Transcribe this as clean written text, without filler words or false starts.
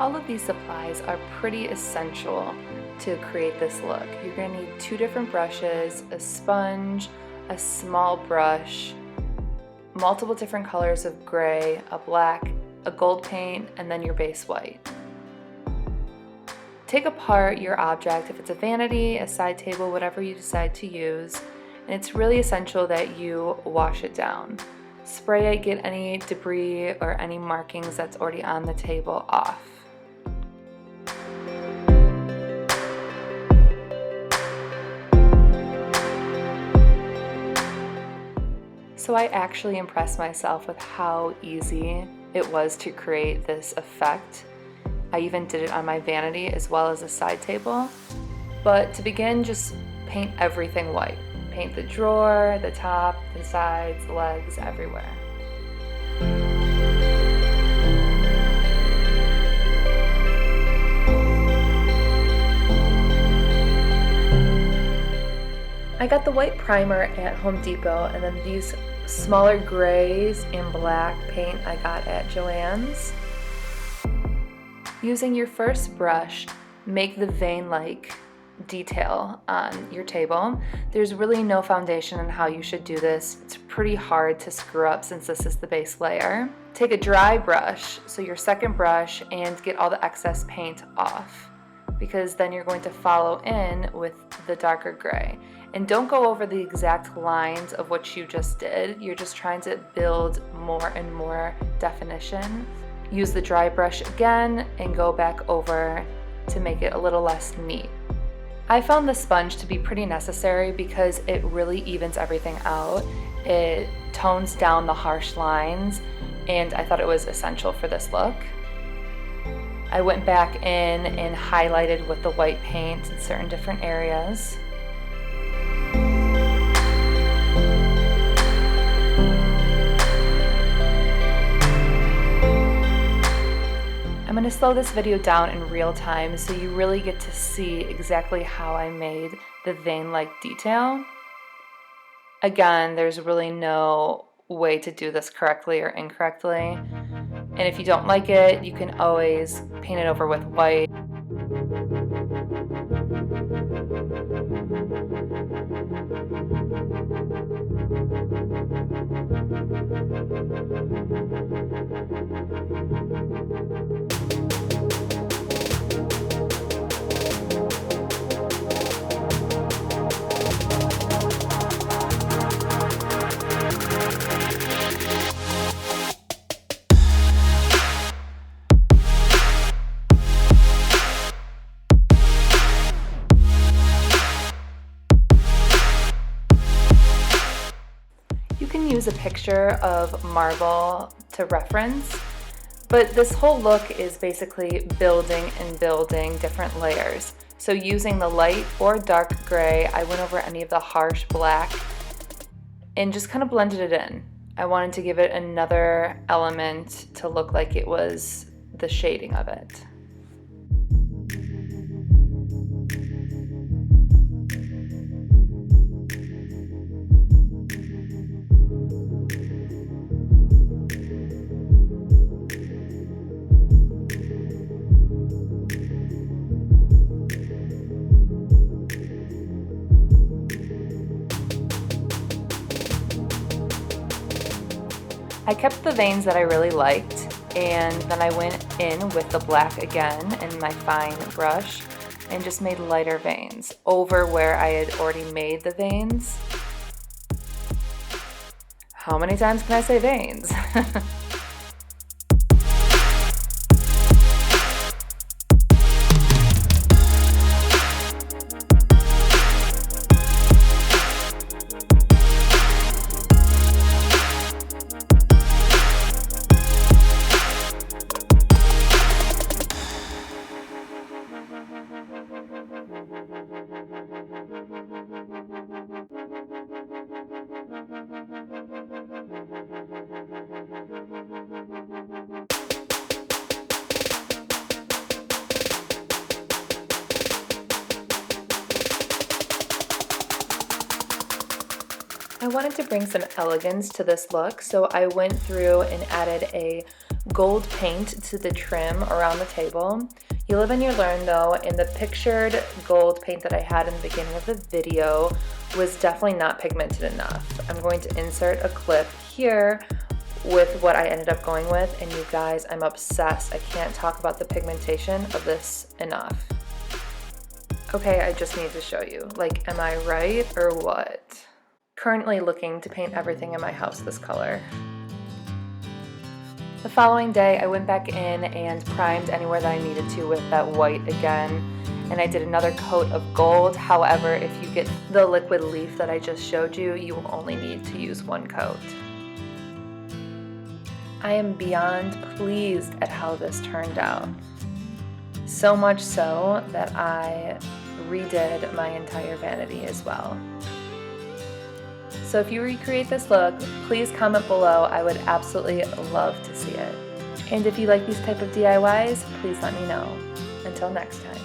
all of these supplies are pretty essential to create this look. You're going to need 2 different brushes, a sponge, a small brush, multiple different colors of gray, a black, a gold paint, and then your base white. Take apart your object, if it's a vanity, a side table, whatever you decide to use, and it's really essential that you wash it down. Spray it, get any debris or any markings that's already on the table off. So I actually impressed myself with how easy it was to create this effect. I even did it on my vanity as well as a side table. But to begin, just paint everything white. Paint the drawer, the top, the sides, the legs, everywhere. I got the white primer at Home Depot, and then these smaller grays and black paint I got at Joann's. Using your first brush, make the vein-like detail on your table. There's really no foundation on how you should do this. It's pretty hard to screw up since this is the base layer. Take a dry brush, so your second brush, and get all the excess paint off, because then you're going to follow in with the darker gray. And don't go over the exact lines of what you just did. You're just trying to build more and more definition. Use the dry brush again and go back over to make it a little less neat. I found the sponge to be pretty necessary because it really evens everything out. It tones down the harsh lines, and I thought it was essential for this look. I went back in and highlighted with the white paint in certain different areas. I'm going to slow this video down in real time so you really get to see exactly how I made the vein-like detail. Again, there's really no way to do this correctly or incorrectly. And if you don't like it, you can always paint it over with white. You can use a picture of marble to reference, but this whole look is basically building and building different layers. So using the light or dark gray, I went over any of the harsh black and just kind of blended it in. I wanted to give it another element to look like it was the shading of it. I kept the veins that I really liked, and then I went in with the black again in my fine brush and just made lighter veins over where I had already made the veins. How many times can I say veins? I wanted to bring some elegance to this look, so I went through and added a gold paint to the trim around the table. You live and you learn though, and the pictured gold paint that I had in the beginning of the video was definitely not pigmented enough. I'm going to insert a clip here with what I ended up going with, and you guys, I'm obsessed. I can't talk about the pigmentation of this enough. Okay, I just need to show you. Like, am I right or what? Currently looking to paint everything in my house this color. The following day, I went back in and primed anywhere that I needed to with that white again, and I did another coat of gold. However, if you get the liquid leaf that I just showed you, you will only need to use one coat. I am beyond pleased at how this turned out. So much so that I redid my entire vanity as well. So if you recreate this look, please comment below. I would absolutely love to see it. And if you like these type of DIYs, please let me know. Until next time.